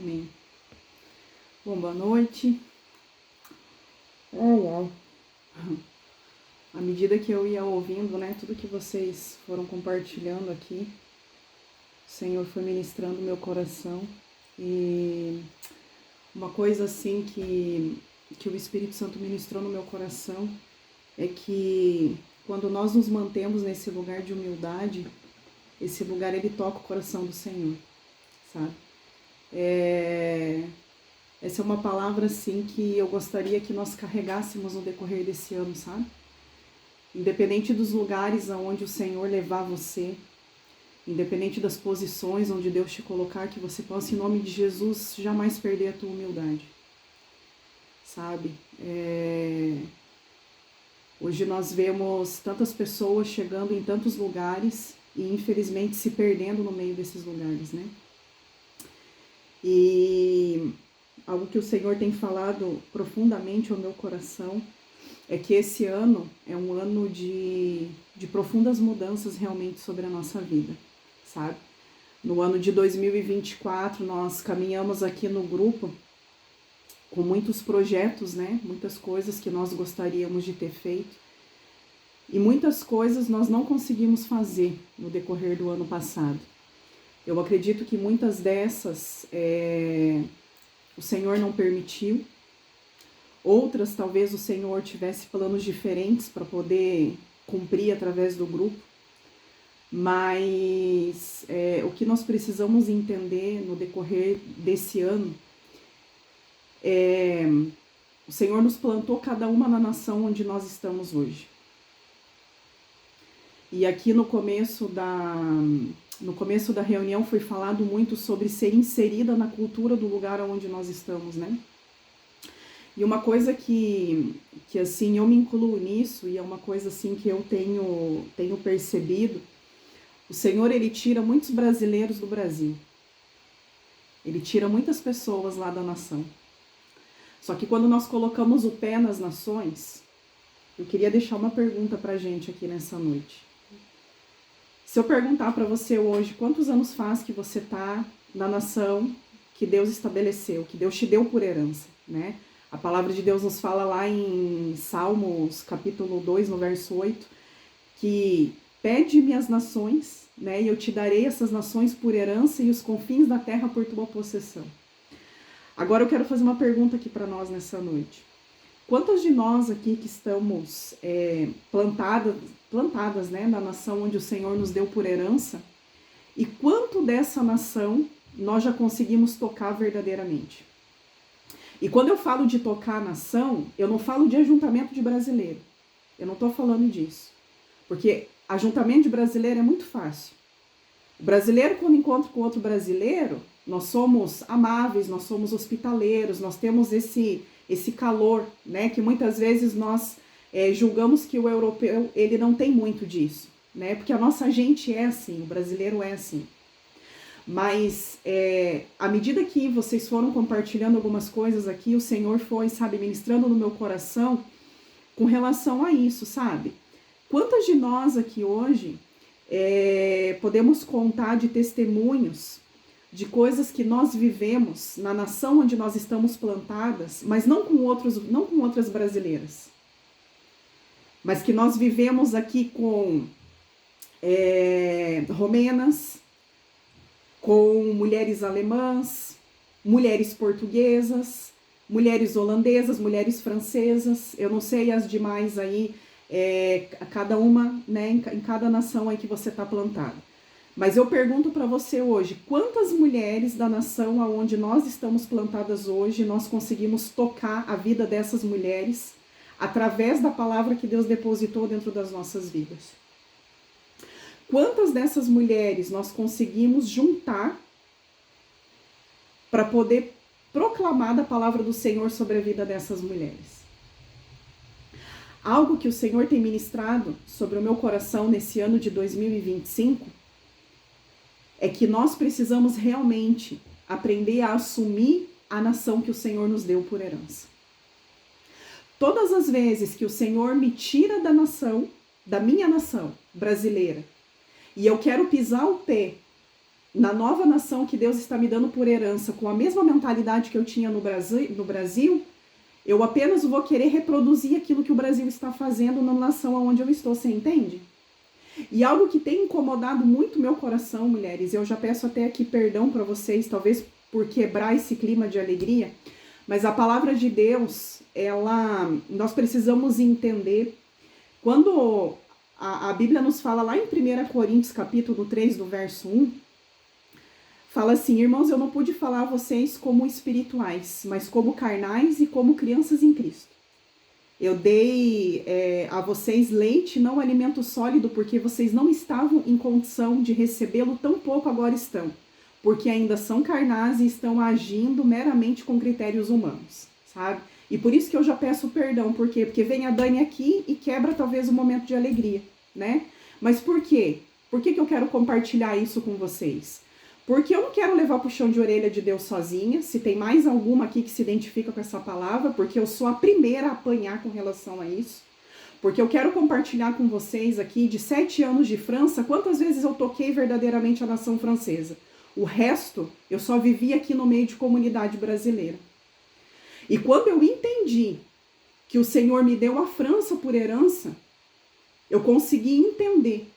Amém. Bom, boa noite. À medida que eu ia ouvindo, né, tudo que vocês foram compartilhando aqui, o Senhor foi ministrando meu coração. E uma coisa assim que o Espírito Santo ministrou no meu coração é que quando nós nos mantemos nesse lugar de humildade, esse lugar ele toca o coração do Senhor, sabe? Essa é uma palavra assim que eu gostaria que nós carregássemos no decorrer desse ano, sabe? Independente dos lugares aonde o Senhor levar você, independente das posições onde Deus te colocar, que você possa, em nome de Jesus, jamais perder a tua humildade, sabe? Hoje nós vemos tantas pessoas chegando em tantos lugares e infelizmente se perdendo no meio desses lugares, né? E algo que o Senhor tem falado profundamente ao meu coração é que esse ano é um ano de profundas mudanças realmente sobre a nossa vida, sabe? No ano de 2024, nós caminhamos aqui no grupo com muitos projetos, né? Muitas coisas que nós gostaríamos de ter feito. E muitas coisas nós não conseguimos fazer no decorrer do ano passado. Eu acredito que muitas dessas o Senhor não permitiu. Outras, talvez o Senhor tivesse planos diferentes para poder cumprir através do grupo. Mas o que nós precisamos entender no decorrer desse ano o Senhor nos plantou cada uma na nação onde nós estamos hoje. E aqui no começo da reunião foi falado muito sobre ser inserida na cultura do lugar onde nós estamos, né? E uma coisa que assim, eu me incluo nisso, e é uma coisa assim que eu tenho percebido, o Senhor, ele tira muitos brasileiros do Brasil. Ele tira muitas pessoas lá da nação. Só que quando nós colocamos o pé nas nações, eu queria deixar uma pergunta pra gente aqui nessa noite. Se eu perguntar para você hoje, quantos anos faz que você está na nação que Deus estabeleceu, que Deus te deu por herança, né? A palavra de Deus nos fala lá em Salmos, capítulo 2, no verso 8, que pede-me as nações, né? E eu te darei essas nações por herança e os confins da terra por tua possessão. Agora eu quero fazer uma pergunta aqui para nós nessa noite. Quantas de nós aqui que estamos plantadas, né, na nação onde o Senhor nos deu por herança, e quanto dessa nação nós já conseguimos tocar verdadeiramente? E quando eu falo de tocar a nação, eu não falo de ajuntamento de brasileiro. Eu não estou falando disso. Porque ajuntamento de brasileiro é muito fácil. O brasileiro, quando encontra com outro brasileiro, nós somos amáveis, nós somos hospitaleiros, nós temos esse calor, né, que muitas vezes nós julgamos que o europeu, ele não tem muito disso, né, porque a nossa gente é assim, o brasileiro é assim. Mas à medida que vocês foram compartilhando algumas coisas aqui, o Senhor foi, sabe, ministrando no meu coração com relação a isso, sabe? Quantas de nós aqui hoje podemos contar de testemunhos de coisas que nós vivemos na nação onde nós estamos plantadas, mas não com outras brasileiras, mas que nós vivemos aqui com romenas, com mulheres alemãs, mulheres portuguesas, mulheres holandesas, mulheres francesas, eu não sei as demais aí, cada uma, né, em cada nação aí que você está plantada. Mas eu pergunto para você hoje, quantas mulheres da nação aonde nós estamos plantadas hoje, nós conseguimos tocar a vida dessas mulheres através da palavra que Deus depositou dentro das nossas vidas? Quantas dessas mulheres nós conseguimos juntar para poder proclamar da palavra do Senhor sobre a vida dessas mulheres? Algo que o Senhor tem ministrado sobre o meu coração nesse ano de 2025 é que nós precisamos realmente aprender a assumir a nação que o Senhor nos deu por herança. Todas as vezes que o Senhor me tira da nação, da minha nação brasileira, e eu quero pisar o pé na nova nação que Deus está me dando por herança, com a mesma mentalidade que eu tinha no Brasil, eu apenas vou querer reproduzir aquilo que o Brasil está fazendo na nação onde eu estou, você entende? E algo que tem incomodado muito meu coração, mulheres, eu já peço até aqui perdão para vocês, talvez por quebrar esse clima de alegria, mas a palavra de Deus, nós precisamos entender, quando a Bíblia nos fala lá em 1 Coríntios capítulo 3, do verso 1, fala assim: irmãos, eu não pude falar a vocês como espirituais, mas como carnais e como crianças em Cristo. Eu dei a vocês leite, não alimento sólido, porque vocês não estavam em condição de recebê-lo, tão pouco agora estão, porque ainda são carnais e estão agindo meramente com critérios humanos, sabe? E por isso que eu já peço perdão, por quê? Porque vem a Dani aqui e quebra talvez um momento de alegria, né? Mas por quê? Por que eu quero compartilhar isso com vocês? Porque eu não quero levar pro chão de orelha de Deus sozinha, se tem mais alguma aqui que se identifica com essa palavra, porque eu sou a primeira a apanhar com relação a isso. Porque eu quero compartilhar com vocês aqui, de 7 anos de França, quantas vezes eu toquei verdadeiramente a nação francesa. O resto, eu só vivi aqui no meio de comunidade brasileira. E quando eu entendi que o Senhor me deu a França por herança, eu consegui entender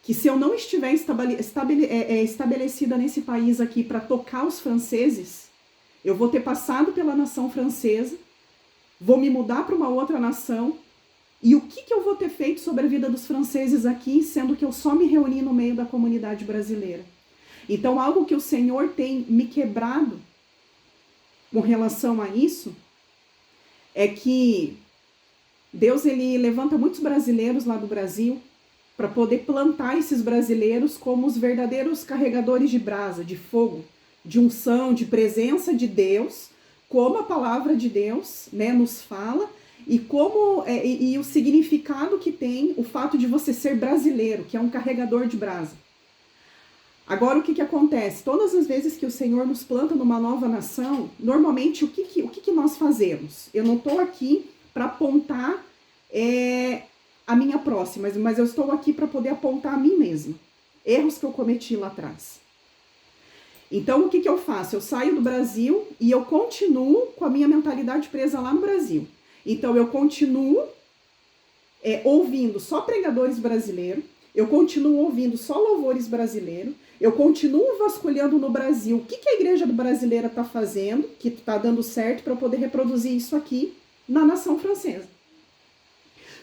que se eu não estiver estabelecida nesse país aqui para tocar os franceses, eu vou ter passado pela nação francesa, vou me mudar para uma outra nação, e o que eu vou ter feito sobre a vida dos franceses aqui, sendo que eu só me reuni no meio da comunidade brasileira? Então, algo que o Senhor tem me quebrado com relação a isso, é que Deus, ele levanta muitos brasileiros lá do Brasil, para poder plantar esses brasileiros como os verdadeiros carregadores de brasa, de fogo, de unção, de presença de Deus, como a palavra de Deus, né, nos fala, e como e o significado que tem o fato de você ser brasileiro, que é um carregador de brasa. Agora, o que acontece? Todas as vezes que o Senhor nos planta numa nova nação, normalmente o que nós fazemos? Eu não estou aqui para apontar a minha próxima, mas eu estou aqui para poder apontar a mim mesma. Erros que eu cometi lá atrás. Então, o que eu faço? Eu saio do Brasil e eu continuo com a minha mentalidade presa lá no Brasil. Então, eu continuo ouvindo só pregadores brasileiros, eu continuo ouvindo só louvores brasileiros, eu continuo vasculhando no Brasil o que a igreja brasileira está fazendo, que está dando certo, para poder reproduzir isso aqui na nação francesa.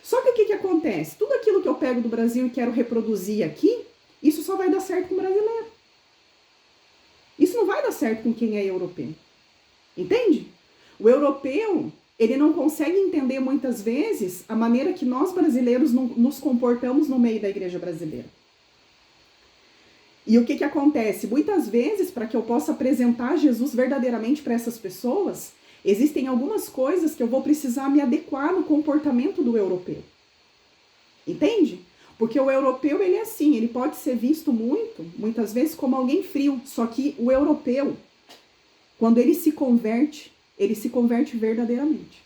Só que o que acontece? Tudo aquilo que eu pego do Brasil e quero reproduzir aqui, isso só vai dar certo com o brasileiro. Isso não vai dar certo com quem é europeu. Entende? O europeu, ele não consegue entender muitas vezes a maneira que nós brasileiros nos comportamos no meio da igreja brasileira. E o que acontece? Muitas vezes, para que eu possa apresentar Jesus verdadeiramente para essas pessoas, existem algumas coisas que eu vou precisar me adequar no comportamento do europeu. Entende? Porque o europeu, ele é assim, ele pode ser visto muitas vezes como alguém frio. Só que o europeu, quando ele se converte verdadeiramente.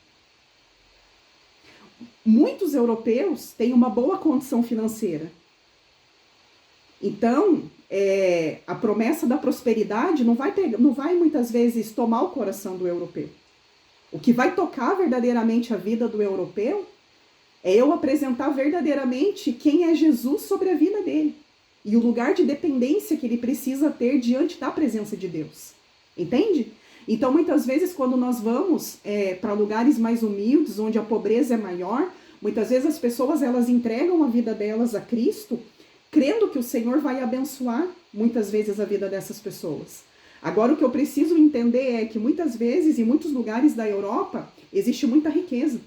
Muitos europeus têm uma boa condição financeira. Então, a promessa da prosperidade não vai muitas vezes tomar o coração do europeu. O que vai tocar verdadeiramente a vida do europeu é eu apresentar verdadeiramente quem é Jesus sobre a vida dele. E o lugar de dependência que ele precisa ter diante da presença de Deus. Entende? Então, muitas vezes, quando nós vamos para lugares mais humildes, onde a pobreza é maior, muitas vezes as pessoas elas entregam a vida delas a Cristo, crendo que o Senhor vai abençoar, muitas vezes, a vida dessas pessoas. Agora, o que eu preciso entender é que, muitas vezes, em muitos lugares da Europa, existe muita riqueza.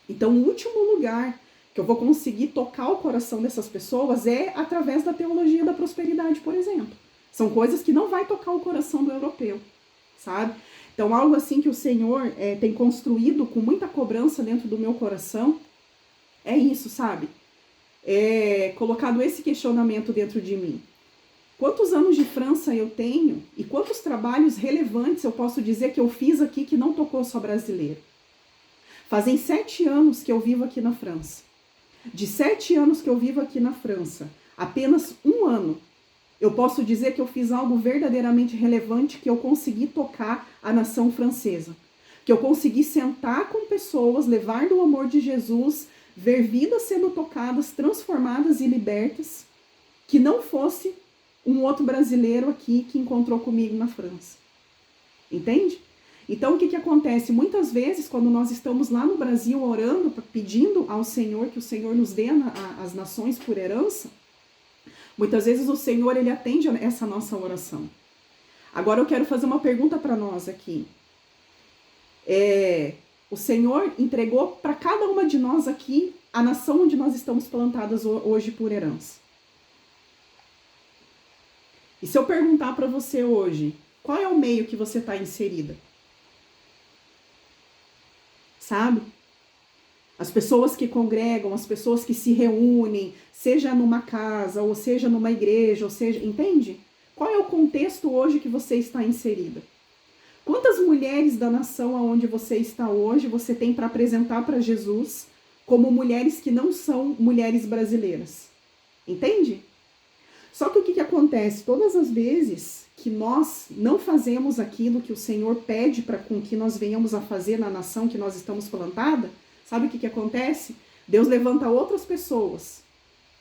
Então, o último lugar que eu vou conseguir tocar o coração dessas pessoas é através da teologia da prosperidade, por exemplo. São coisas que não vai tocar o coração do europeu, sabe? Então, algo assim que o Senhor tem construído com muita cobrança dentro do meu coração, é isso, sabe? Colocado esse questionamento dentro de mim. Quantos anos de França eu tenho e quantos trabalhos relevantes eu posso dizer que eu fiz aqui que não tocou só brasileiro? Fazem 7 anos que eu vivo aqui na França. De 7 anos que eu vivo aqui na França, apenas 1 ano Eu posso dizer que eu fiz algo verdadeiramente relevante, que eu consegui tocar a nação francesa. Que eu consegui sentar com pessoas, levar do amor de Jesus, ver vidas sendo tocadas, transformadas e libertas, que não fosse um outro brasileiro aqui que encontrou comigo na França. Entende? Então, o que acontece? Muitas vezes, quando nós estamos lá no Brasil orando, pedindo ao Senhor que o Senhor nos dê as nações por herança, muitas vezes o Senhor, ele atende essa nossa oração. Agora eu quero fazer uma pergunta para nós aqui. O Senhor entregou para cada uma de nós aqui a nação onde nós estamos plantadas hoje por herança. E se eu perguntar para você hoje, qual é o meio que você está inserida? Sabe? As pessoas que congregam, as pessoas que se reúnem, seja numa casa, ou seja numa igreja, ou seja, entende? Qual é o contexto hoje que você está inserida? Quantas mulheres da nação aonde você está hoje, você tem para apresentar para Jesus como mulheres que não são mulheres brasileiras? Entende? Só que o que acontece? Todas as vezes que nós não fazemos aquilo que o Senhor pede para com que nós venhamos a fazer na nação que nós estamos plantada, sabe o que acontece? Deus levanta outras pessoas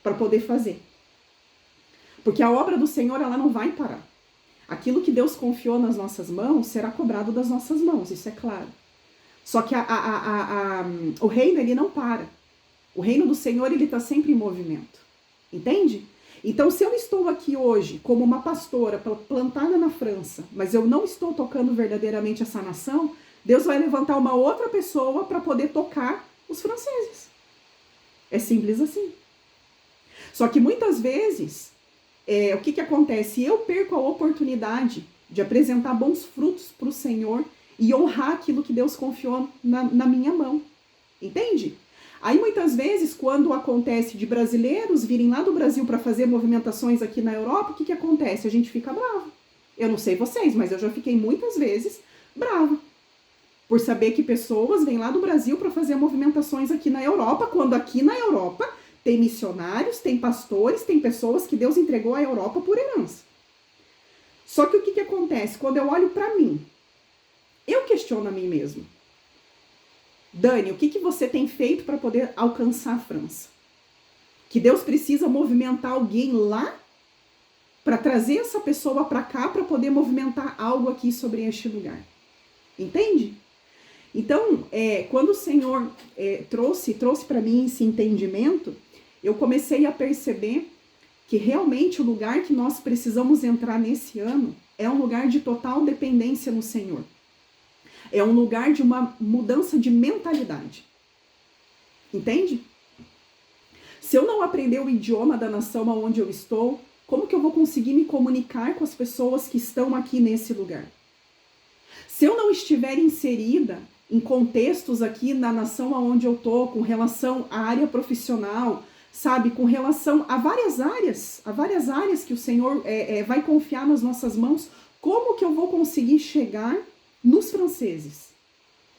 para poder fazer. Porque a obra do Senhor, ela não vai parar. Aquilo que Deus confiou nas nossas mãos será cobrado das nossas mãos, isso é claro. Só que o reino, ele não para. O reino do Senhor, ele está sempre em movimento. Entende? Então, se eu estou aqui hoje como uma pastora plantada na França, mas eu não estou tocando verdadeiramente essa nação, Deus vai levantar uma outra pessoa para poder tocar os franceses. É simples assim. Só que muitas vezes, o que acontece? Eu perco a oportunidade de apresentar bons frutos para o Senhor e honrar aquilo que Deus confiou na minha mão. Entende? Aí muitas vezes, quando acontece de brasileiros virem lá do Brasil para fazer movimentações aqui na Europa, o que acontece? A gente fica bravo. Eu não sei vocês, mas eu já fiquei muitas vezes brava. Por saber que pessoas vêm lá do Brasil para fazer movimentações aqui na Europa, quando aqui na Europa tem missionários, tem pastores, tem pessoas que Deus entregou à Europa por herança. Só que o que acontece? Quando eu olho para mim, eu questiono a mim mesma. Dani, o que você tem feito para poder alcançar a França? Que Deus precisa movimentar alguém lá para trazer essa pessoa para cá para poder movimentar algo aqui sobre este lugar. Entende? Então, quando o Senhor trouxe para mim esse entendimento, eu comecei a perceber que realmente o lugar que nós precisamos entrar nesse ano é um lugar de total dependência no Senhor. É um lugar de uma mudança de mentalidade. Entende? Se eu não aprender o idioma da nação onde eu estou, como que eu vou conseguir me comunicar com as pessoas que estão aqui nesse lugar? Se eu não estiver inserida em contextos aqui na nação onde eu estou, com relação à área profissional, sabe, com relação a várias áreas que o Senhor vai confiar nas nossas mãos, como que eu vou conseguir chegar nos franceses?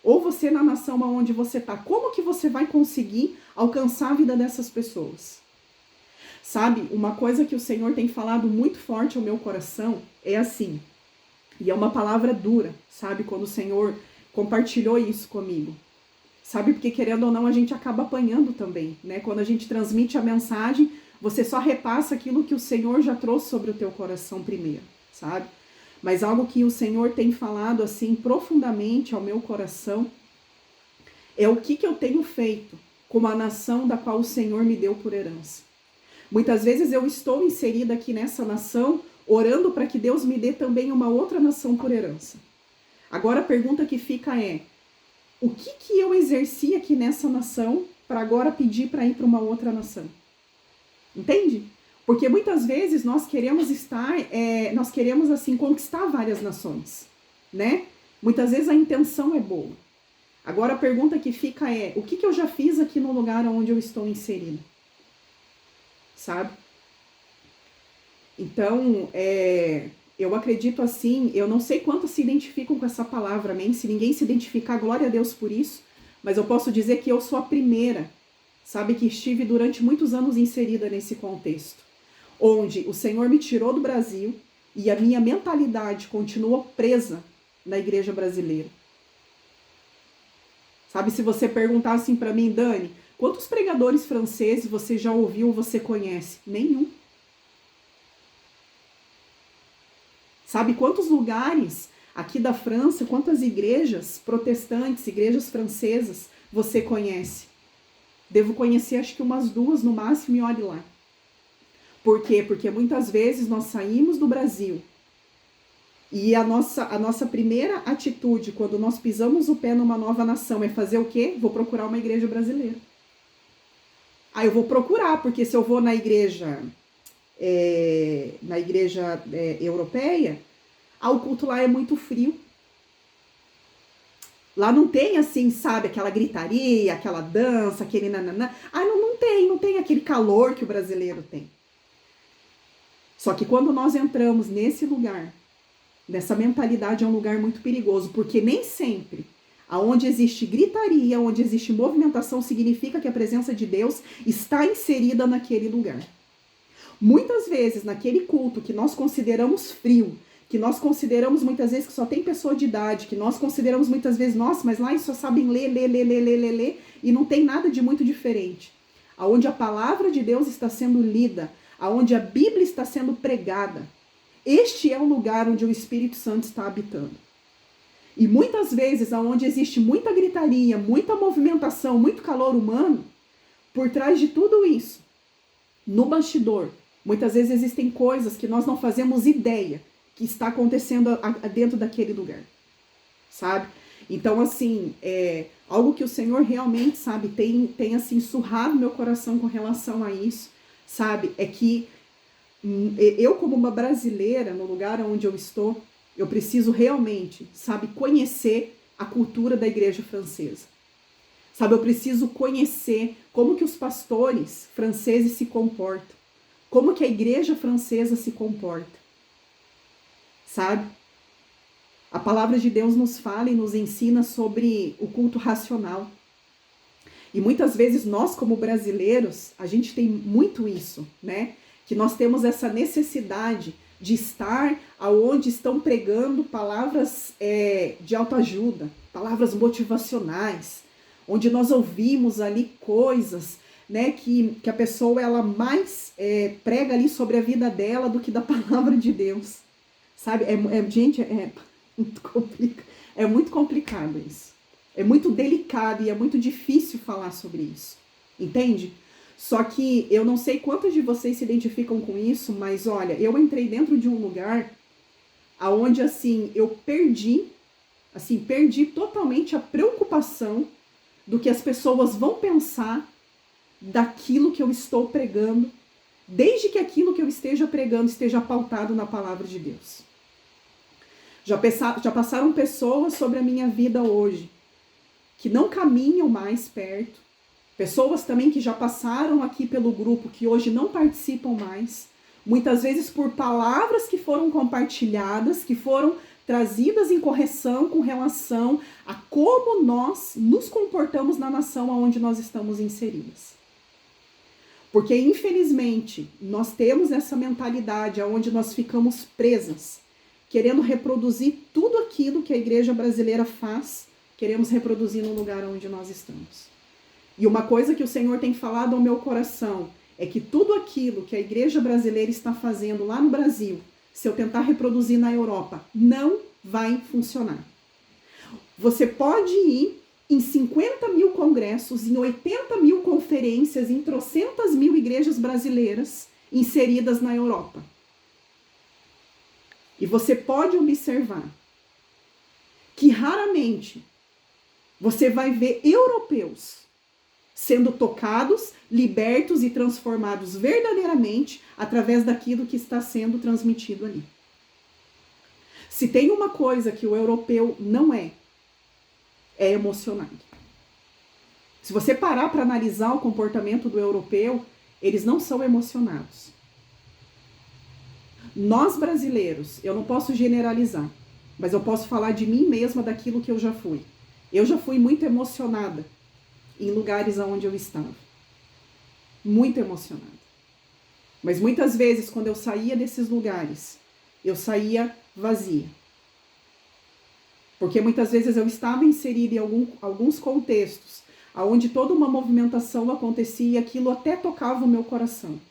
Ou você na nação onde você está, como que você vai conseguir alcançar a vida dessas pessoas? Sabe, uma coisa que o Senhor tem falado muito forte ao meu coração é assim, e é uma palavra dura, sabe, quando o Senhor compartilhou isso comigo. Sabe, porque querendo ou não a gente acaba apanhando também, né? Quando a gente transmite a mensagem, você só repassa aquilo que o Senhor já trouxe sobre o teu coração primeiro, sabe? Mas algo que o Senhor tem falado assim profundamente ao meu coração é o que eu tenho feito com a nação da qual o Senhor me deu por herança. Muitas vezes eu estou inserida aqui nessa nação, orando para que Deus me dê também uma outra nação por herança. Agora a pergunta que fica é, o que eu exerci aqui nessa nação para agora pedir para ir para uma outra nação? Entende? Porque muitas vezes nós queremos nós queremos assim conquistar várias nações, né? Muitas vezes a intenção é boa. Agora a pergunta que fica é, o que eu já fiz aqui no lugar onde eu estou inserido? Sabe? Então, eu acredito assim, eu não sei quantos se identificam com essa palavra, amém? Se ninguém se identificar, glória a Deus por isso, mas eu posso dizer que eu sou a primeira, sabe, que estive durante muitos anos inserida nesse contexto. onde o Senhor me tirou do Brasil e a minha mentalidade continua presa na igreja brasileira. Sabe, se você perguntar assim para mim, Dani, quantos pregadores franceses você já ouviu ou você conhece? Nenhum. Sabe quantos lugares aqui da França, quantas igrejas protestantes, igrejas francesas você conhece? Devo conhecer acho que umas 2 no máximo e olhe lá. Por quê? Porque muitas vezes nós saímos do Brasil e a nossa primeira atitude quando nós pisamos o pé numa nova nação é fazer o quê? Vou procurar uma igreja brasileira. Aí eu vou procurar, porque se eu vou na igreja europeia, o culto lá é muito frio. Lá não tem assim, sabe, aquela gritaria, aquela dança, aquele nananã. Não tem aquele calor que o brasileiro tem. Só que quando nós entramos nesse lugar, nessa mentalidade, é um lugar muito perigoso, porque nem sempre aonde existe gritaria, onde existe movimentação, significa que a presença de Deus está inserida naquele lugar. Muitas vezes, naquele culto que nós consideramos frio, que nós consideramos muitas vezes que só tem pessoa de idade, que nós consideramos muitas vezes, nossa, mas lá eles só sabem ler, e não tem nada de muito diferente. Aonde a palavra de Deus está sendo lida, aonde a Bíblia está sendo pregada, este é o lugar onde o Espírito Santo está habitando. E muitas vezes, aonde existe muita gritaria, muita movimentação, muito calor humano, por trás de tudo isso, no bastidor, muitas vezes existem coisas que nós não fazemos ideia que está acontecendo dentro daquele lugar, sabe? Então, assim, algo que o Senhor realmente, sabe, tem assim, surrado meu coração com relação a isso, sabe? É que eu, como uma brasileira, no lugar onde eu estou, eu preciso realmente, sabe, conhecer a cultura da igreja francesa. Sabe, eu preciso conhecer como que os pastores franceses se comportam, como que a igreja francesa se comporta. Sabe? A palavra de Deus nos fala e nos ensina sobre o culto racional. E muitas vezes nós, como brasileiros, a gente tem muito isso, né? Que nós temos essa necessidade de estar aonde estão pregando palavras de autoajuda, palavras motivacionais, onde nós ouvimos ali coisas, né, que a pessoa ela mais prega ali sobre a vida dela do que da palavra de Deus. Sabe, gente, é muito complicado isso. É muito delicado e é muito difícil falar sobre isso. Entende? Só que eu não sei quantos de vocês se identificam com isso, mas olha, eu entrei dentro de um lugar aonde, assim, eu perdi totalmente a preocupação do que as pessoas vão pensar daquilo que eu estou pregando, desde que aquilo que eu esteja pregando esteja pautado na palavra de Deus. Já passaram pessoas sobre a minha vida hoje que não caminham mais perto, pessoas também que já passaram aqui pelo grupo que hoje não participam mais, muitas vezes por palavras que foram compartilhadas, que foram trazidas em correção com relação a como nós nos comportamos na nação onde nós estamos inseridas. Porque, infelizmente, nós temos essa mentalidade onde nós ficamos presas, querendo reproduzir tudo aquilo que a igreja brasileira faz, queremos reproduzir no lugar onde nós estamos. E uma coisa que o Senhor tem falado ao meu coração é que tudo aquilo que a igreja brasileira está fazendo lá no Brasil, se eu tentar reproduzir na Europa, não vai funcionar. Você pode ir em 50 mil congressos, em 80 mil conferências, em trocentas mil igrejas brasileiras inseridas na Europa. E você pode observar que raramente você vai ver europeus sendo tocados, libertos e transformados verdadeiramente através daquilo que está sendo transmitido ali. Se tem uma coisa que o europeu não é emocionado. Se você parar para analisar o comportamento do europeu, eles não são emocionados. Nós brasileiros, eu não posso generalizar, mas eu posso falar de mim mesma, daquilo que eu já fui. Eu já fui muito emocionada em lugares onde eu estava. Muito emocionada. Mas muitas vezes, quando eu saía desses lugares, eu saía vazia. Porque muitas vezes eu estava inserida em alguns contextos, onde toda uma movimentação acontecia e aquilo até tocava o meu coração.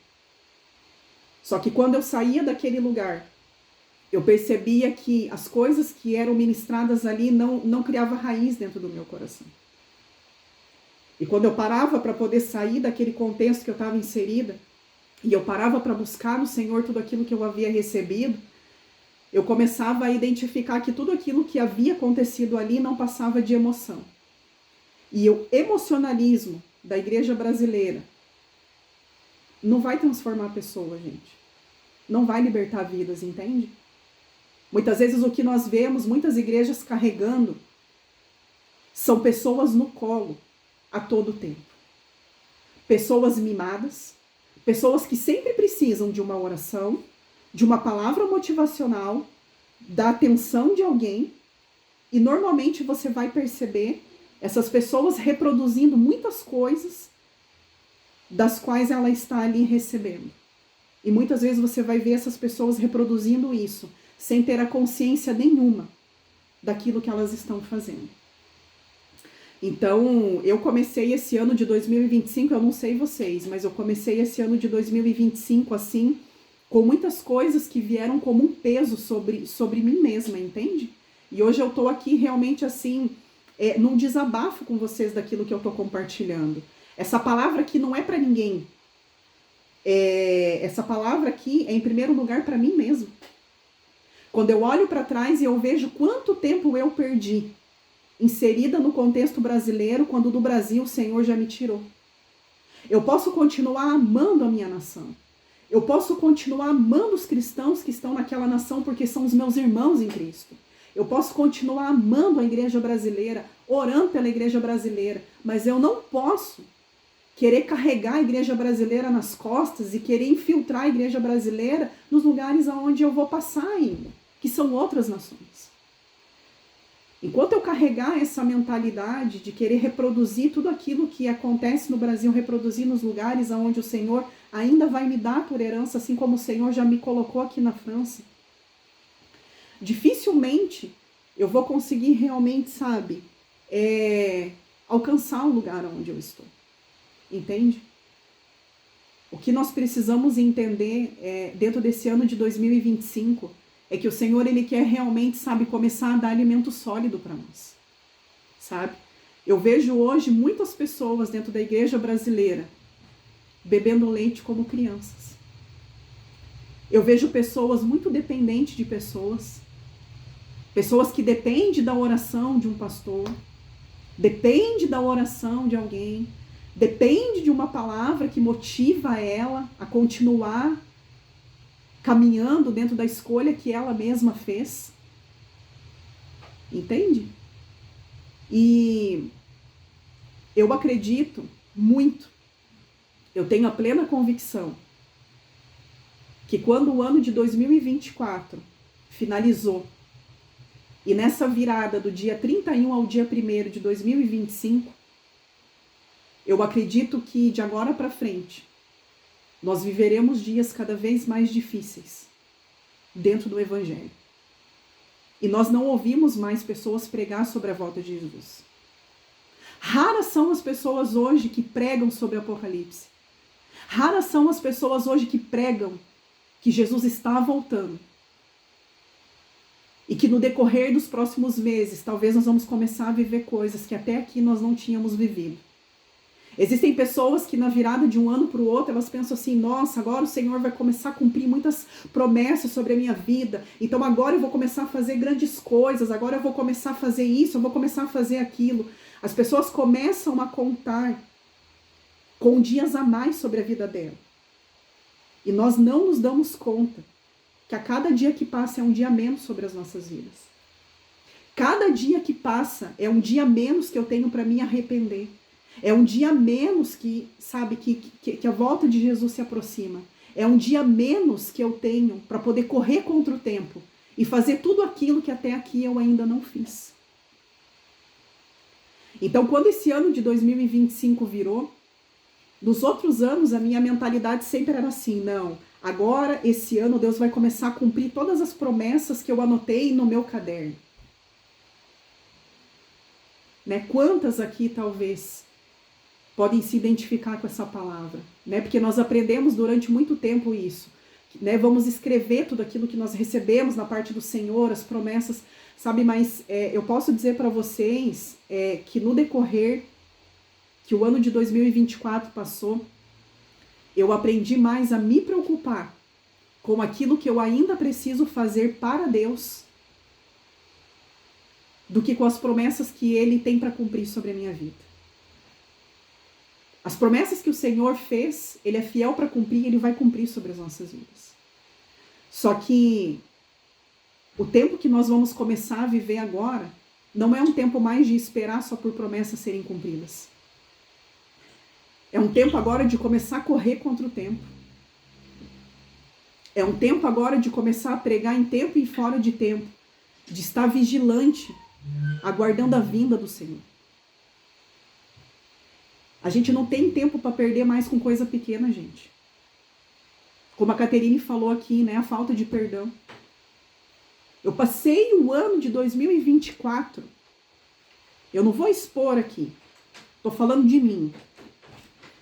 Só que quando eu saía daquele lugar, eu percebia que as coisas que eram ministradas ali não criavam raiz dentro do meu coração. E quando eu parava para poder sair daquele contexto que eu estava inserida, e eu parava para buscar no Senhor tudo aquilo que eu havia recebido, eu começava a identificar que tudo aquilo que havia acontecido ali não passava de emoção. E o emocionalismo da igreja brasileira não vai transformar a pessoa, gente. Não vai libertar vidas, entende? Muitas vezes o que nós vemos, muitas igrejas carregando, são pessoas no colo a todo tempo. Pessoas mimadas, pessoas que sempre precisam de uma oração, de uma palavra motivacional, da atenção de alguém, e normalmente você vai perceber essas pessoas reproduzindo muitas coisas das quais ela está ali recebendo. E muitas vezes você vai ver essas pessoas reproduzindo isso, sem ter a consciência nenhuma daquilo que elas estão fazendo. Então, eu comecei esse ano de 2025, eu não sei vocês, mas eu comecei esse ano de 2025 assim, com muitas coisas que vieram como um peso sobre mim mesma, entende? E hoje eu tô aqui realmente assim, num desabafo com vocês daquilo que eu tô compartilhando. Essa palavra aqui não é para ninguém. Essa palavra aqui é em primeiro lugar para mim mesmo. Quando eu olho para trás e eu vejo quanto tempo eu perdi inserida no contexto brasileiro, quando do Brasil o Senhor já me tirou. Eu posso continuar amando a minha nação. Eu posso continuar amando os cristãos que estão naquela nação porque são os meus irmãos em Cristo. Eu posso continuar amando a igreja brasileira, orando pela igreja brasileira, mas eu não posso querer carregar a igreja brasileira nas costas e querer infiltrar a igreja brasileira nos lugares aonde eu vou passar ainda, que são outras nações. Enquanto eu carregar essa mentalidade de querer reproduzir tudo aquilo que acontece no Brasil, reproduzir nos lugares aonde o Senhor ainda vai me dar por herança, assim como o Senhor já me colocou aqui na França, dificilmente eu vou conseguir realmente, alcançar o lugar onde eu estou. Entende? O que nós precisamos entender dentro desse ano de 2025 é que o Senhor, Ele quer realmente, começar a dar alimento sólido para nós, sabe? Eu vejo hoje muitas pessoas dentro da igreja brasileira bebendo leite como crianças. Eu vejo pessoas muito dependentes de pessoas que dependem da oração de um pastor, depende da oração de alguém, depende de uma palavra que motiva ela a continuar caminhando dentro da escolha que ela mesma fez. Entende? E eu acredito muito, eu tenho a plena convicção que quando o ano de 2024 finalizou, e nessa virada do dia 31 ao dia 1º de 2025, eu acredito que de agora para frente, nós viveremos dias cada vez mais difíceis dentro do Evangelho. E nós não ouvimos mais pessoas pregar sobre a volta de Jesus. Raras são as pessoas hoje que pregam sobre o Apocalipse. Raras são as pessoas hoje que pregam que Jesus está voltando. E que no decorrer dos próximos meses, talvez nós vamos começar a viver coisas que até aqui nós não tínhamos vivido. Existem pessoas que na virada de um ano para o outro, elas pensam assim, nossa, agora o Senhor vai começar a cumprir muitas promessas sobre a minha vida, então agora eu vou começar a fazer grandes coisas, agora eu vou começar a fazer isso, eu vou começar a fazer aquilo. As pessoas começam a contar com dias a mais sobre a vida dela. E nós não nos damos conta que a cada dia que passa é um dia menos sobre as nossas vidas. Cada dia que passa é um dia menos que eu tenho para me arrepender. É um dia menos que a volta de Jesus se aproxima. É um dia menos que eu tenho para poder correr contra o tempo e fazer tudo aquilo que até aqui eu ainda não fiz. Então, quando esse ano de 2025 virou, Nos outros anos, a minha mentalidade sempre era assim, não, agora, esse ano, Deus vai começar a cumprir todas as promessas que eu anotei no meu caderno. Né? Quantas aqui, talvez, podem se identificar com essa palavra? Né? Porque nós aprendemos durante muito tempo isso. Né? Vamos escrever tudo aquilo que nós recebemos na parte do Senhor, as promessas, sabe? Mas eu posso dizer para vocês que no decorrer que o ano de 2024 passou, eu aprendi mais a me preocupar com aquilo que eu ainda preciso fazer para Deus do que com as promessas que Ele tem para cumprir sobre a minha vida. As promessas que o Senhor fez, Ele é fiel para cumprir, Ele vai cumprir sobre as nossas vidas. Só que o tempo que nós vamos começar a viver agora não é um tempo mais de esperar só por promessas serem cumpridas. É um tempo agora de começar a correr contra o tempo. É um tempo agora de começar a pregar em tempo e fora de tempo. De estar vigilante, aguardando a vinda do Senhor. A gente não tem tempo para perder mais com coisa pequena, gente. Como a Caterine falou aqui, né? A falta de perdão. Eu passei o ano de 2024. Eu não vou expor aqui. Tô falando de mim.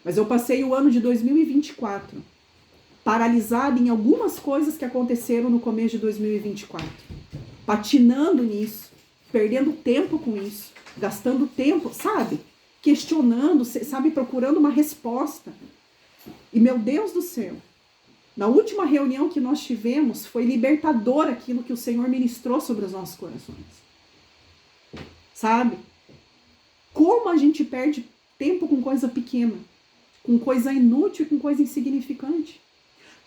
Mas eu passei o ano de 2024 paralisada em algumas coisas que aconteceram no começo de 2024. Patinando nisso, perdendo tempo com isso, gastando tempo, sabe? Questionando, sabe? Procurando uma resposta. E meu Deus do céu, na última reunião que nós tivemos, foi libertador aquilo que o Senhor ministrou sobre os nossos corações. Sabe? Como a gente perde tempo com coisa pequena. Com coisa inútil, com coisa insignificante.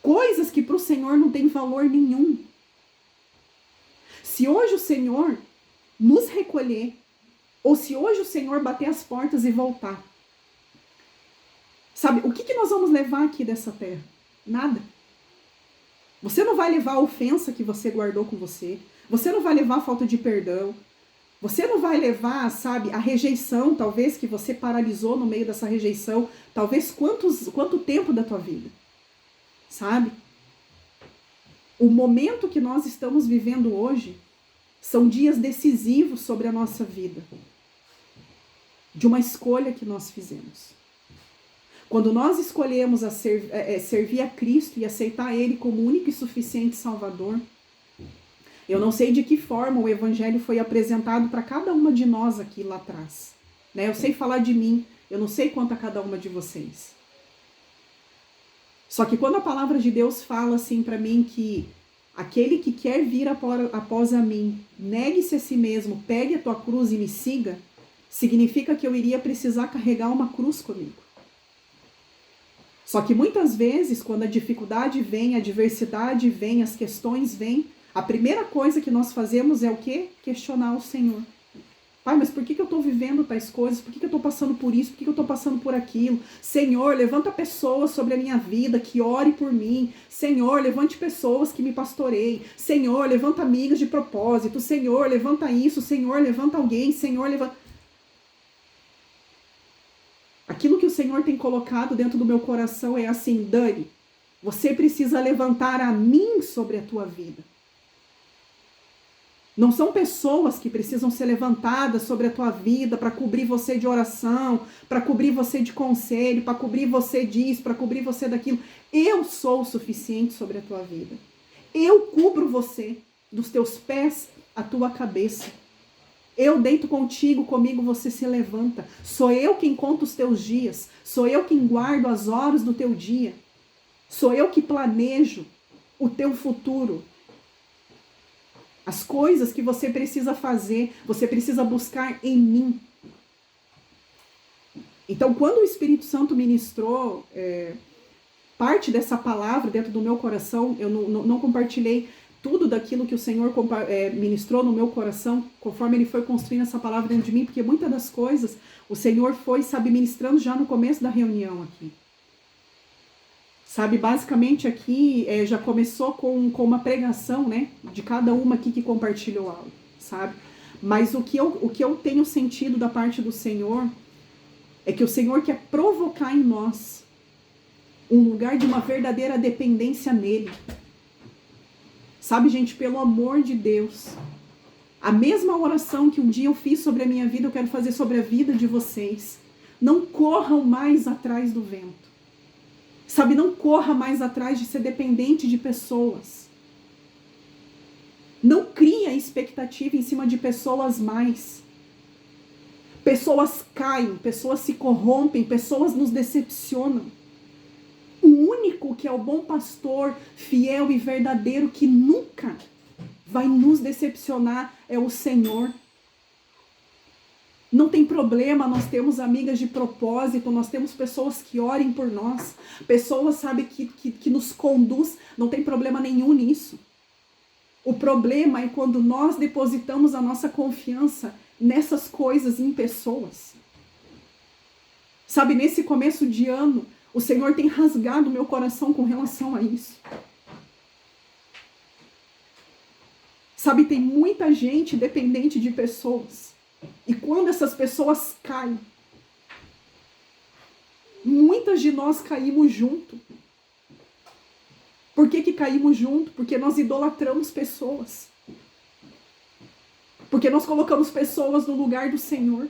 Coisas que para o Senhor não tem valor nenhum. Se hoje o Senhor nos recolher, ou se hoje o Senhor bater as portas e voltar, sabe, o que nós vamos levar aqui dessa terra? Nada. Você não vai levar a ofensa que você guardou com você. Você não vai levar a falta de perdão. Você não vai levar, sabe, a rejeição, talvez, que você paralisou no meio dessa rejeição. Talvez quanto tempo da tua vida, sabe? O momento que nós estamos vivendo hoje são dias decisivos sobre a nossa vida. De uma escolha que nós fizemos. Quando nós escolhemos servir a Cristo e aceitar Ele como único e suficiente Salvador, eu não sei de que forma o Evangelho foi apresentado para cada uma de nós aqui lá atrás. Né? Eu sei falar de mim, eu não sei quanto a cada uma de vocês. Só que quando a palavra de Deus fala assim para mim que aquele que quer vir após a mim, negue-se a si mesmo, pegue a tua cruz e me siga, significa que eu iria precisar carregar uma cruz comigo. Só que muitas vezes, quando a dificuldade vem, a adversidade vem, as questões vêm, a primeira coisa que nós fazemos é o quê? Questionar o Senhor. Pai, mas por que eu estou vivendo tais coisas? Por que eu estou passando por isso? Por que eu estou passando por aquilo? Senhor, levanta pessoas sobre a minha vida que ore por mim. Senhor, levante pessoas que me pastoreiem. Senhor, levanta amigas de propósito. Senhor, levanta isso. Senhor, levanta alguém. Senhor, levanta... Aquilo que o Senhor tem colocado dentro do meu coração é assim, Dani, você precisa levantar a mim sobre a tua vida. Não são pessoas que precisam ser levantadas sobre a tua vida para cobrir você de oração, para cobrir você de conselho, para cobrir você disso, para cobrir você daquilo. Eu sou o suficiente sobre a tua vida. Eu cubro você, dos teus pés à tua cabeça. Eu deito contigo, comigo você se levanta. Sou eu quem conta os teus dias. Sou eu quem guardo as horas do teu dia. Sou eu que planejo o teu futuro. As coisas que você precisa fazer, você precisa buscar em mim. Então, quando o Espírito Santo ministrou parte dessa palavra dentro do meu coração, eu não compartilhei tudo daquilo que o Senhor ministrou no meu coração, conforme Ele foi construindo essa palavra dentro de mim, porque muitas das coisas o Senhor foi, sabe, ministrando já no começo da reunião aqui. Sabe, basicamente aqui já começou com uma pregação, né, de cada uma aqui que compartilhou algo, sabe? Mas o que eu tenho sentido da parte do Senhor é que o Senhor quer provocar em nós um lugar de uma verdadeira dependência nele. Sabe, gente, pelo amor de Deus, a mesma oração que um dia eu fiz sobre a minha vida, eu quero fazer sobre a vida de vocês. Não corram mais atrás do vento. Sabe, não corra mais atrás de ser dependente de pessoas. Não cria expectativa em cima de pessoas mais. Pessoas caem, pessoas se corrompem, pessoas nos decepcionam. O único que é o bom pastor, fiel e verdadeiro, que nunca vai nos decepcionar, é o Senhor. Não tem problema, nós temos amigas de propósito, nós temos pessoas que orem por nós, pessoas, sabe, que nos conduz, não tem problema nenhum nisso. O problema é quando nós depositamos a nossa confiança nessas coisas, em pessoas. Sabe, nesse começo de ano, o Senhor tem rasgado meu coração com relação a isso. Sabe, tem muita gente dependente de pessoas. E quando essas pessoas caem, muitas de nós caímos junto. Por que caímos junto? Porque nós idolatramos pessoas. Porque nós colocamos pessoas no lugar do Senhor.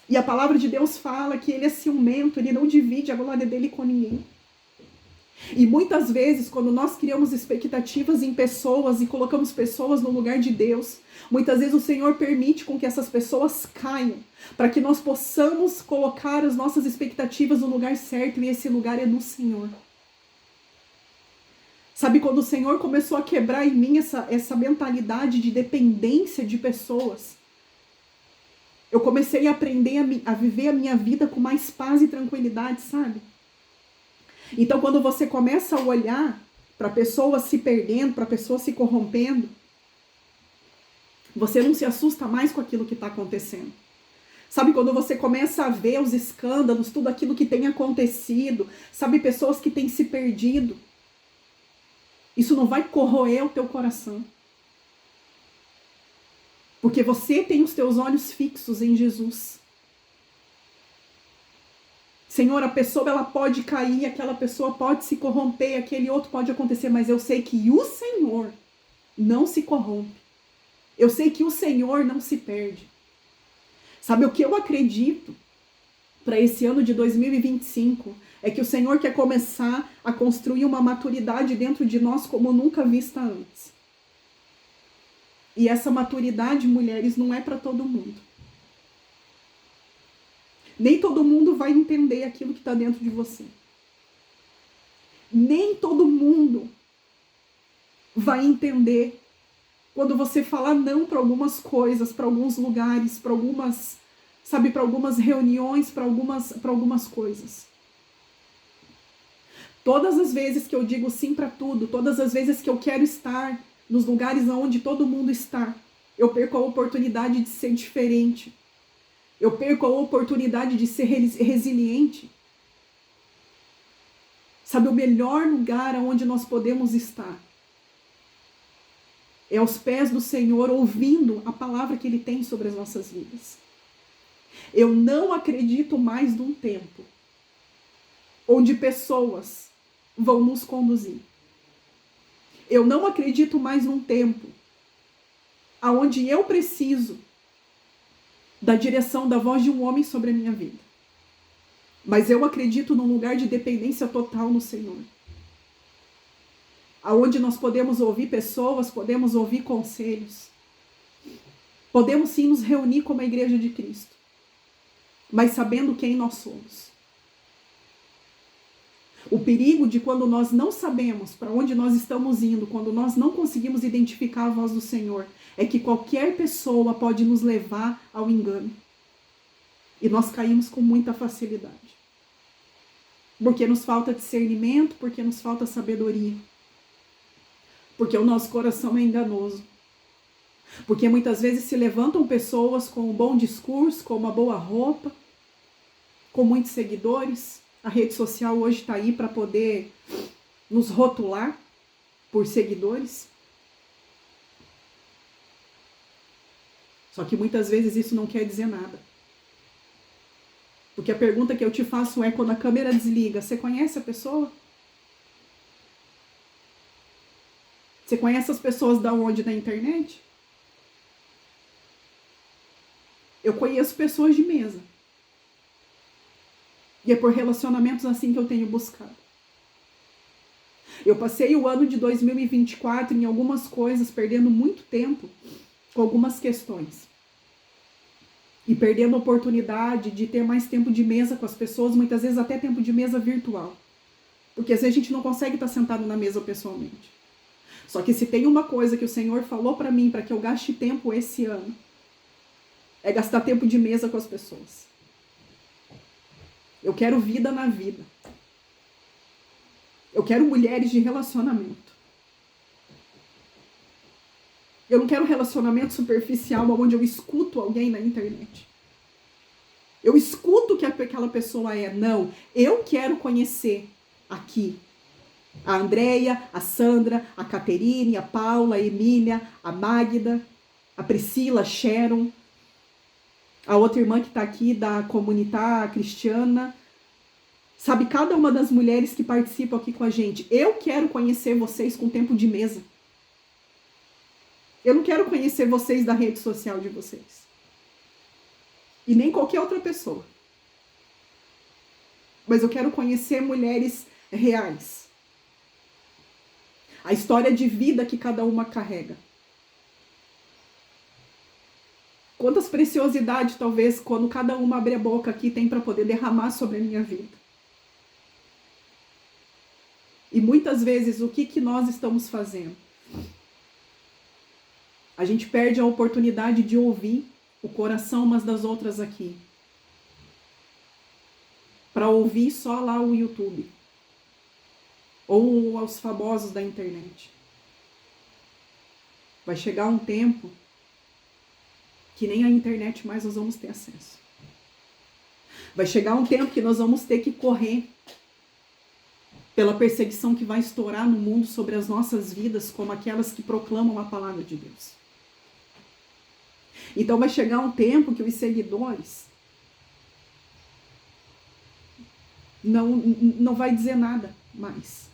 E a palavra de Deus fala que ele é ciumento, ele não divide a glória dele com ninguém. E muitas vezes, quando nós criamos expectativas em pessoas e colocamos pessoas no lugar de Deus, muitas vezes o Senhor permite com que essas pessoas caiam, para que nós possamos colocar as nossas expectativas no lugar certo, e esse lugar é no Senhor. Sabe, quando o Senhor começou a quebrar em mim essa mentalidade de dependência de pessoas, eu comecei a aprender a viver a minha vida com mais paz e tranquilidade, sabe? Então, quando você começa a olhar para a pessoa se perdendo, para a pessoa se corrompendo, você não se assusta mais com aquilo que está acontecendo. Sabe, quando você começa a ver os escândalos, tudo aquilo que tem acontecido, sabe, pessoas que têm se perdido, isso não vai corroer o teu coração. Porque você tem os teus olhos fixos em Jesus. Senhor, a pessoa ela pode cair, aquela pessoa pode se corromper, aquele outro pode acontecer, mas eu sei que o Senhor não se corrompe. Eu sei que o Senhor não se perde. Sabe o que eu acredito para esse ano de 2025? É que o Senhor quer começar a construir uma maturidade dentro de nós como nunca vista antes. E essa maturidade, mulheres, não é para todo mundo. Nem todo mundo vai entender aquilo que está dentro de você. Nem todo mundo vai entender quando você falar não para algumas coisas, para alguns lugares, para algumas, sabe, para algumas reuniões, para algumas coisas. Todas as vezes que eu digo sim para tudo, todas as vezes que eu quero estar nos lugares onde todo mundo está, eu perco a oportunidade de ser diferente. Eu perco a oportunidade de ser resiliente. Sabe, o melhor lugar onde nós podemos estar é aos pés do Senhor, ouvindo a palavra que Ele tem sobre as nossas vidas. Eu não acredito mais num tempo onde pessoas vão nos conduzir. Eu não acredito mais num tempo onde eu preciso da direção da voz de um homem sobre a minha vida. Mas eu acredito num lugar de dependência total no Senhor. Aonde nós podemos ouvir pessoas, podemos ouvir conselhos. Podemos sim nos reunir como a igreja de Cristo. Mas sabendo quem nós somos. O perigo de quando nós não sabemos para onde nós estamos indo, quando nós não conseguimos identificar a voz do Senhor, é que qualquer pessoa pode nos levar ao engano. E nós caímos com muita facilidade. Porque nos falta discernimento, porque nos falta sabedoria. Porque o nosso coração é enganoso. Porque muitas vezes se levantam pessoas com um bom discurso, com uma boa roupa, com muitos seguidores. A rede social hoje está aí para poder nos rotular por seguidores. Só que muitas vezes isso não quer dizer nada. Porque a pergunta que eu te faço é, quando a câmera desliga, você conhece a pessoa? Você conhece as pessoas da onde? Da internet? Eu conheço pessoas de mesa. E é por relacionamentos assim que eu tenho buscado. Eu passei o ano de 2024 em algumas coisas, perdendo muito tempo com algumas questões. E perdendo a oportunidade de ter mais tempo de mesa com as pessoas, muitas vezes até tempo de mesa virtual. Porque às vezes a gente não consegue estar sentado na mesa pessoalmente. Só que se tem uma coisa que o Senhor falou para mim, para que eu gaste tempo esse ano, é gastar tempo de mesa com as pessoas. Eu quero vida na vida. Eu quero mulheres de relacionamento. Eu não quero relacionamento superficial, onde eu escuto alguém na internet. Eu escuto o que aquela pessoa é. Não, eu quero conhecer aqui a Andréia, a Sandra, a Caterine, a Paula, a Emília, a Magda, a Priscila, a Sharon, a outra irmã que está aqui da comunidade cristiana. Sabe, cada uma das mulheres que participam aqui com a gente. Eu quero conhecer vocês com tempo de mesa. Eu não quero conhecer vocês da rede social de vocês. E nem qualquer outra pessoa. Mas eu quero conhecer mulheres reais. A história de vida que cada uma carrega. Quantas preciosidades, talvez, quando cada uma abre a boca aqui, tem para poder derramar sobre a minha vida. E muitas vezes, o que nós estamos fazendo? A gente perde a oportunidade de ouvir o coração umas das outras aqui. Para ouvir só lá o YouTube. Ou aos famosos da internet. Vai chegar um tempo que nem a internet mais nós vamos ter acesso. Vai chegar um tempo que nós vamos ter que correr pela perseguição que vai estourar no mundo sobre as nossas vidas, como aquelas que proclamam a palavra de Deus. Então vai chegar um tempo que os seguidores não vai dizer nada mais.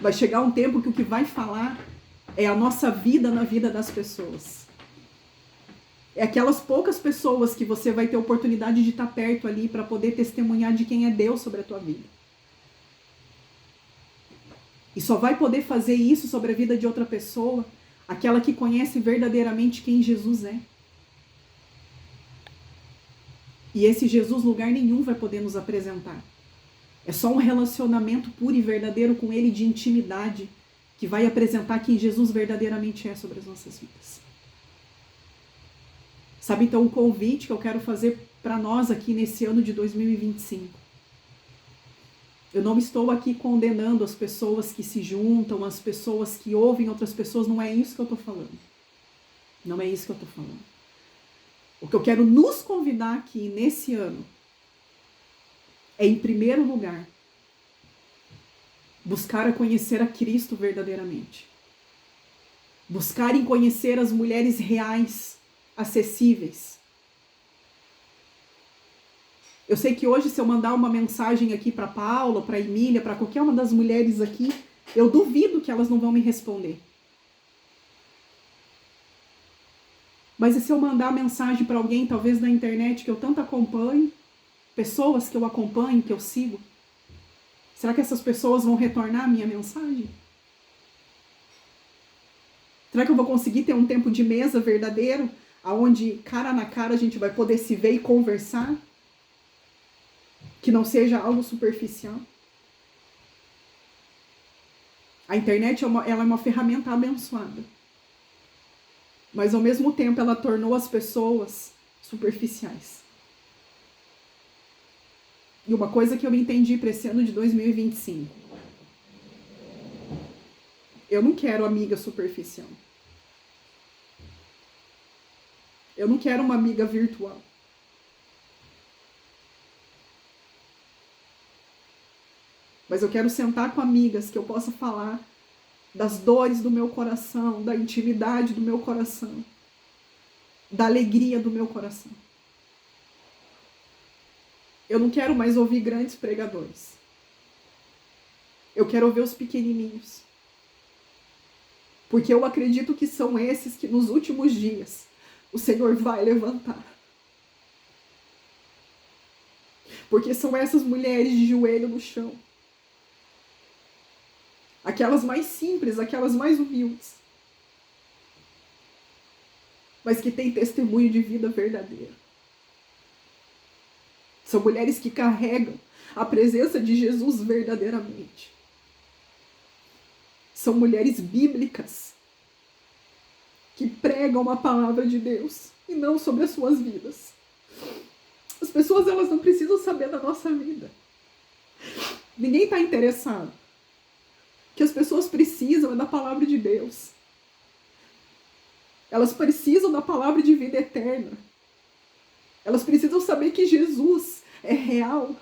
Vai chegar um tempo que o que vai falar é a nossa vida na vida das pessoas. É aquelas poucas pessoas que você vai ter oportunidade de estar perto ali para poder testemunhar de quem é Deus sobre a tua vida. E só vai poder fazer isso sobre a vida de outra pessoa aquela que conhece verdadeiramente quem Jesus é. E esse Jesus lugar nenhum vai poder nos apresentar. É só um relacionamento puro e verdadeiro com Ele, de intimidade, que vai apresentar quem Jesus verdadeiramente é sobre as nossas vidas. Sabe, então, o convite que eu quero fazer para nós aqui nesse ano de 2025. Eu não estou aqui condenando as pessoas que se juntam, as pessoas que ouvem outras pessoas, não é isso que eu estou falando. Não é isso que eu estou falando. O que eu quero nos convidar aqui nesse ano é, em primeiro lugar, buscar a conhecer a Cristo verdadeiramente. Buscar em conhecer as mulheres reais, acessíveis. Eu sei que hoje, se eu mandar uma mensagem aqui para Paula, para Emília, para qualquer uma das mulheres aqui, eu duvido que elas não vão me responder. Mas e se eu mandar mensagem para alguém, talvez na internet, que eu tanto acompanho, pessoas que eu acompanho, que eu sigo, será que essas pessoas vão retornar a minha mensagem? Será que eu vou conseguir ter um tempo de mesa verdadeiro, onde cara na cara a gente vai poder se ver e conversar? Que não seja algo superficial. A internet ela é uma ferramenta abençoada. Mas ao mesmo tempo ela tornou as pessoas superficiais. E uma coisa que eu entendi para esse ano de 2025. Eu não quero amiga superficial. Eu não quero uma amiga virtual. Mas eu quero sentar com amigas que eu possa falar das dores do meu coração, da intimidade do meu coração, da alegria do meu coração. Eu não quero mais ouvir grandes pregadores. Eu quero ouvir os pequenininhos. Porque eu acredito que são esses que nos últimos dias o Senhor vai levantar. Porque são essas mulheres de joelho no chão. Aquelas mais simples, aquelas mais humildes. Mas que têm testemunho de vida verdadeira. São mulheres que carregam a presença de Jesus verdadeiramente. São mulheres bíblicas que pregam a palavra de Deus e não sobre as suas vidas. As pessoas, elas não precisam saber da nossa vida. Ninguém está interessado. O que as pessoas precisam é da palavra de Deus. Elas precisam da palavra de vida eterna. Elas precisam saber que Jesus é real.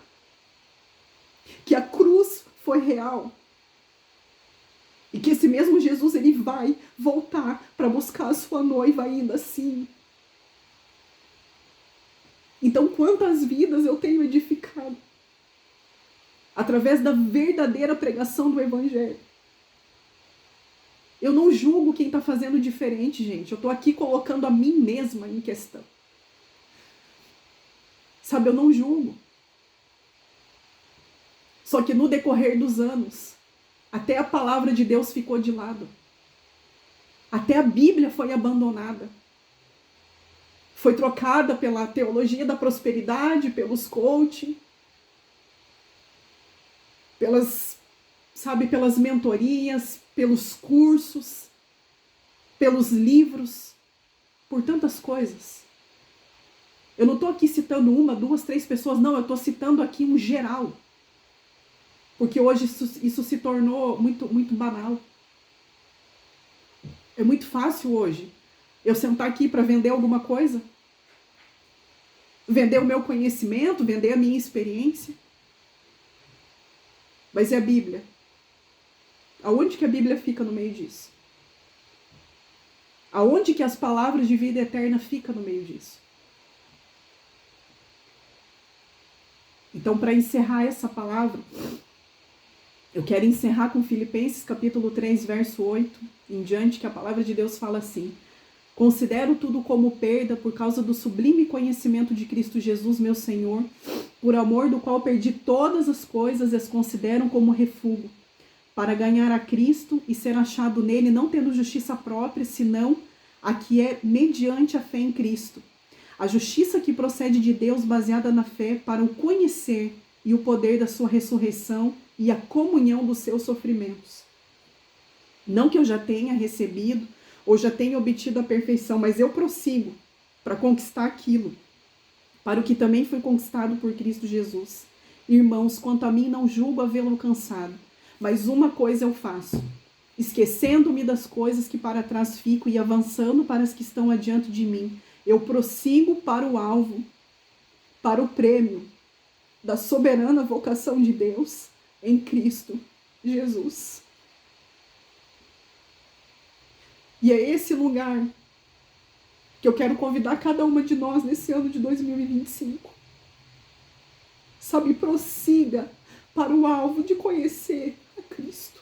Que a cruz foi real. E que esse mesmo Jesus, ele vai voltar para buscar a sua noiva ainda assim. Então, quantas vidas eu tenho edificado através da verdadeira pregação do Evangelho? Eu não julgo quem está fazendo diferente, gente. Eu estou aqui colocando a mim mesma em questão. Sabe, eu não julgo. Só que no decorrer dos anos, até a palavra de Deus ficou de lado. Até a Bíblia foi abandonada. Foi trocada pela teologia da prosperidade, pelos coaching, pelas mentorias, pelos cursos, pelos livros, por tantas coisas. Eu não estou aqui citando uma, duas, três pessoas, não, eu estou citando aqui um geral. Porque hoje isso se tornou muito, muito banal. É muito fácil hoje eu sentar aqui para vender alguma coisa, vender o meu conhecimento, vender a minha experiência. Mas e a Bíblia? Aonde que a Bíblia fica no meio disso? Aonde que as palavras de vida eterna ficam no meio disso? Então, para encerrar essa palavra, eu quero encerrar com Filipenses capítulo 3, verso 8 em diante, que a palavra de Deus fala assim: considero tudo como perda por causa do sublime conhecimento de Cristo Jesus, meu Senhor, por amor do qual perdi todas as coisas e as considero como refúgio, para ganhar a Cristo e ser achado nele, não tendo justiça própria, senão a que é mediante a fé em Cristo. A justiça que procede de Deus, baseada na fé, para o conhecer e o poder da sua ressurreição e a comunhão dos seus sofrimentos. Não que eu já tenha recebido ou já tenha obtido a perfeição, mas eu prossigo para conquistar aquilo, para o que também foi conquistado por Cristo Jesus. Irmãos, quanto a mim, não julgo havê-lo alcançado, mas uma coisa eu faço, esquecendo-me das coisas que para trás fico e avançando para as que estão adiante de mim, eu prossigo para o alvo, para o prêmio da soberana vocação de Deus em Cristo Jesus. E é esse lugar que eu quero convidar cada uma de nós nesse ano de 2025. Sabe, prossiga para o alvo de conhecer a Cristo.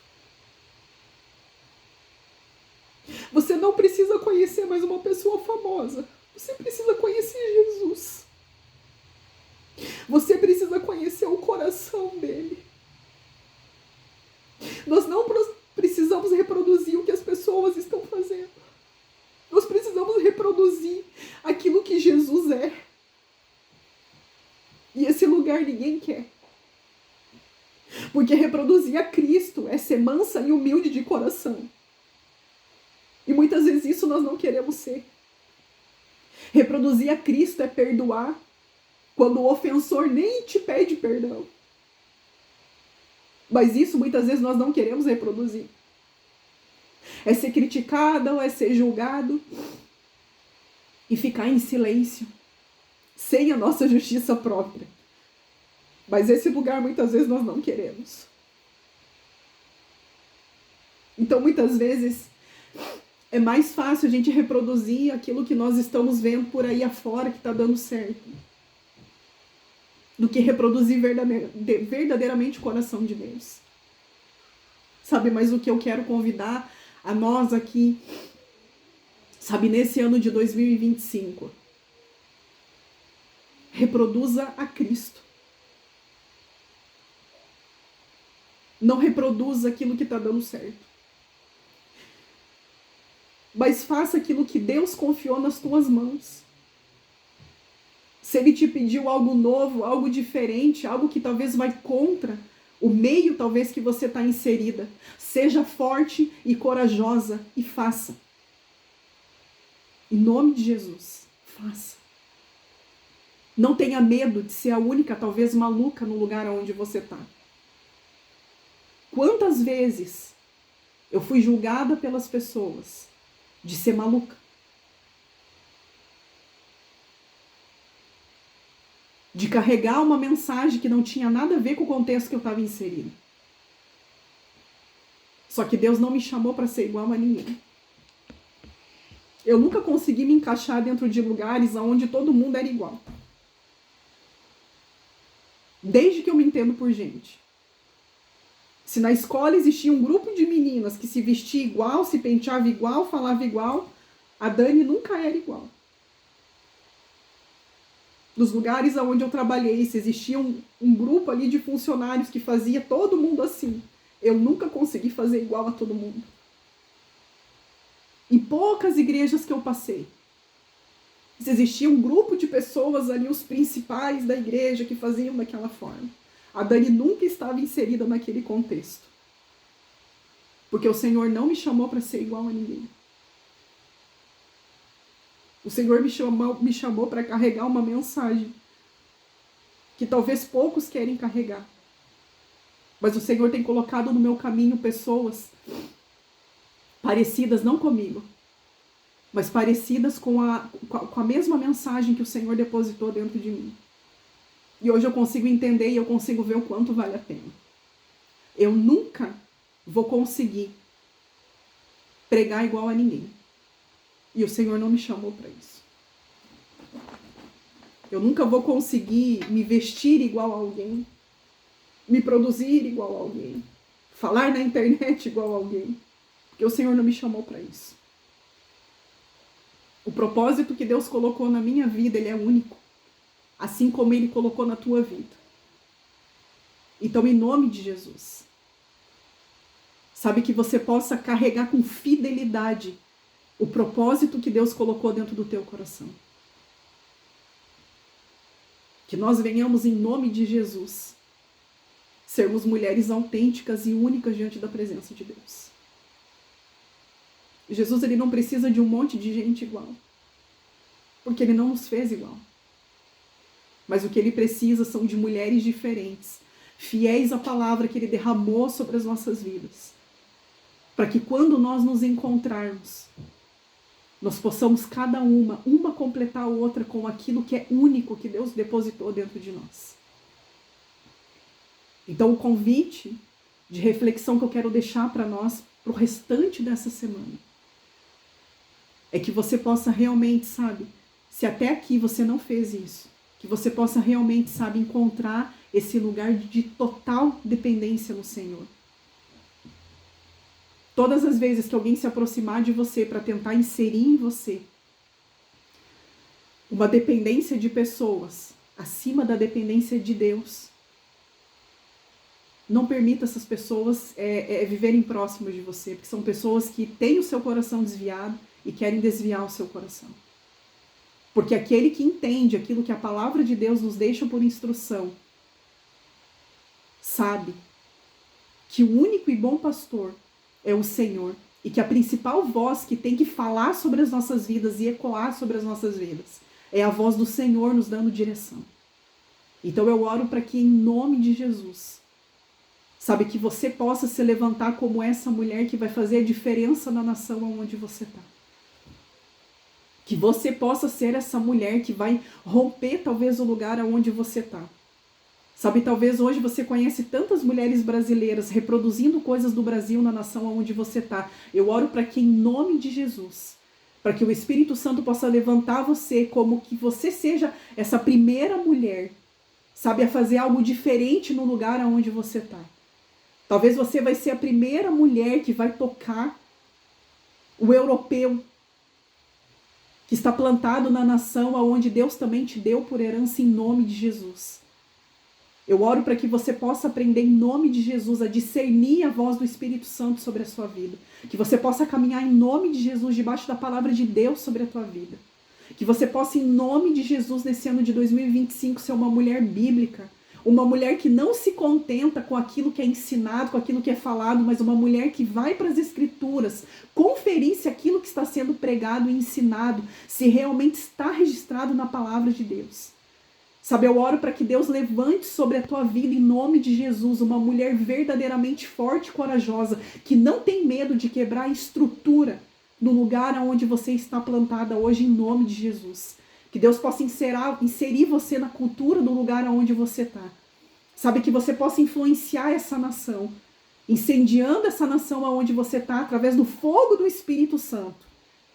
Você não precisa conhecer mais uma pessoa famosa. Você precisa conhecer Jesus. Você precisa conhecer o coração dele. Nós não precisamos reproduzir o que as pessoas estão fazendo. Nós precisamos reproduzir aquilo que Jesus é. E esse lugar ninguém quer. Porque reproduzir a Cristo é ser mansa e humilde de coração. E muitas vezes isso nós não queremos ser. Reproduzir a Cristo é perdoar quando o ofensor nem te pede perdão. Mas isso muitas vezes nós não queremos reproduzir. É ser criticado ou é ser julgado e ficar em silêncio, sem a nossa justiça própria. Mas esse lugar muitas vezes nós não queremos. Então muitas vezes é mais fácil a gente reproduzir aquilo que nós estamos vendo por aí afora que está dando certo. do que reproduzir verdadeiramente o coração de Deus. Sabe, mas o que eu quero convidar a nós aqui, sabe, nesse ano de 2025, reproduza a Cristo. Não reproduza aquilo que está dando certo. Mas faça aquilo que Deus confiou nas tuas mãos. Se Ele te pediu algo novo, algo diferente, algo que talvez vai contra o meio talvez que você está inserida, seja forte e corajosa e faça. Em nome de Jesus, faça. Não tenha medo de ser a única, talvez maluca, no lugar onde você está. Quantas vezes eu fui julgada pelas pessoas de ser maluca? De carregar uma mensagem que não tinha nada a ver com o contexto que eu estava inserida. Só que Deus não me chamou para ser igual a ninguém. Eu nunca consegui me encaixar dentro de lugares onde todo mundo era igual. Desde que eu me entendo por gente. Se na escola existia um grupo de meninas que se vestia igual, se penteava igual, falava igual, a Dani nunca era igual. Nos lugares onde eu trabalhei, se existia um grupo ali de funcionários que fazia todo mundo assim, eu nunca consegui fazer igual a todo mundo. Em poucas igrejas que eu passei, se existia um grupo de pessoas ali, os principais da igreja, que faziam daquela forma, a Dani nunca estava inserida naquele contexto. Porque o Senhor não me chamou para ser igual a ninguém. O Senhor me chamou para carregar uma mensagem que talvez poucos querem carregar. Mas o Senhor tem colocado no meu caminho pessoas parecidas, não comigo, mas parecidas com a mesma mensagem que o Senhor depositou dentro de mim. E hoje eu consigo entender e eu consigo ver o quanto vale a pena. Eu nunca vou conseguir pregar igual a ninguém. E o Senhor não me chamou para isso. Eu nunca vou conseguir me vestir igual a alguém, me produzir igual a alguém, falar na internet igual a alguém, porque o Senhor não me chamou para isso. O propósito que Deus colocou na minha vida, ele é único, assim como Ele colocou na tua vida. Então, em nome de Jesus, sabe, que você possa carregar com fidelidade o propósito que Deus colocou dentro do teu coração. Que nós venhamos, em nome de Jesus, sermos mulheres autênticas e únicas diante da presença de Deus. Jesus, ele não precisa de um monte de gente igual, porque ele não nos fez igual. Mas o que ele precisa são de mulheres diferentes, fiéis à palavra que ele derramou sobre as nossas vidas, para que quando nós nos encontrarmos, nós possamos cada uma completar a outra com aquilo que é único que Deus depositou dentro de nós. Então o convite de reflexão que eu quero deixar para nós, para o restante dessa semana, é que você possa realmente, sabe, se até aqui você não fez isso, que você possa realmente, sabe, encontrar esse lugar de total dependência no Senhor. Todas as vezes que alguém se aproximar de você para tentar inserir em você uma dependência de pessoas acima da dependência de Deus, não permita essas pessoas viverem próximas de você, porque são pessoas que têm o seu coração desviado e querem desviar o seu coração. Porque aquele que entende aquilo que a palavra de Deus nos deixa por instrução, sabe que o único e bom pastor é o Senhor, e que a principal voz que tem que falar sobre as nossas vidas e ecoar sobre as nossas vidas é a voz do Senhor nos dando direção. Então eu oro para que, em nome de Jesus, sabe, que você possa se levantar como essa mulher que vai fazer a diferença na nação onde você está. Que você possa ser essa mulher que vai romper talvez o lugar onde você está. Sabe, talvez hoje você conhece tantas mulheres brasileiras reproduzindo coisas do Brasil na nação onde você está. Eu oro para que, em nome de Jesus, para que o Espírito Santo possa levantar você como que você seja essa primeira mulher, sabe, a fazer algo diferente no lugar aonde você está. Talvez você vai ser a primeira mulher que vai tocar o europeu, que está plantado na nação aonde Deus também te deu por herança, em nome de Jesus. Eu oro para que você possa aprender em nome de Jesus a discernir a voz do Espírito Santo sobre a sua vida. Que você possa caminhar em nome de Jesus debaixo da palavra de Deus sobre a tua vida. Que você possa, em nome de Jesus, nesse ano de 2025, ser uma mulher bíblica. Uma mulher que não se contenta com aquilo que é ensinado, com aquilo que é falado, mas uma mulher que vai para as Escrituras conferir se aquilo que está sendo pregado e ensinado, se realmente está registrado na palavra de Deus. Sabe, eu oro para que Deus levante sobre a tua vida, em nome de Jesus, uma mulher verdadeiramente forte e corajosa, que não tem medo de quebrar a estrutura no lugar onde você está plantada hoje, em nome de Jesus. Que Deus possa inserir você na cultura do lugar onde você está. Sabe, que você possa influenciar essa nação, incendiando essa nação onde você está, através do fogo do Espírito Santo.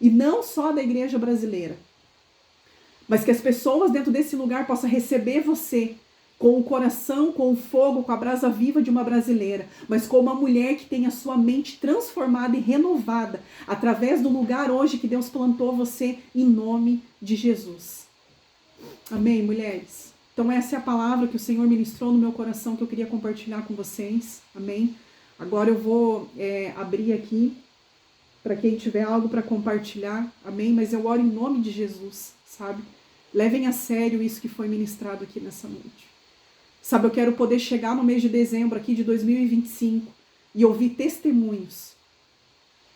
E não só da igreja brasileira. Mas que as pessoas dentro desse lugar possam receber você com o coração, com o fogo, com a brasa viva de uma brasileira, mas com uma mulher que tem a sua mente transformada e renovada através do lugar hoje que Deus plantou você, em nome de Jesus. Amém, mulheres? Então essa é a palavra que o Senhor ministrou no meu coração, que eu queria compartilhar com vocês. Amém? Agora eu vou abrir aqui para quem tiver algo para compartilhar. Amém? Mas eu oro em nome de Jesus, sabe? Levem a sério isso que foi ministrado aqui nessa noite. Sabe, eu quero poder chegar no mês de dezembro aqui de 2025 e ouvir testemunhos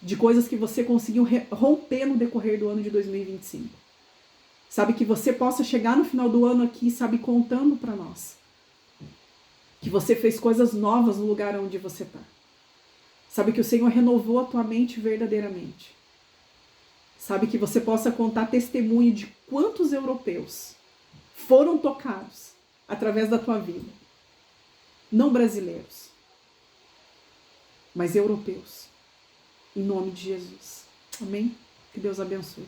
de coisas que você conseguiu romper no decorrer do ano de 2025. Sabe, que você possa chegar no final do ano aqui, sabe, contando para nós que você fez coisas novas no lugar onde você está. Sabe, que o Senhor renovou a tua mente verdadeiramente. Sabe, que você possa contar testemunho de quantos europeus foram tocados através da tua vida. Não brasileiros, mas europeus. Em nome de Jesus. Amém? Que Deus abençoe.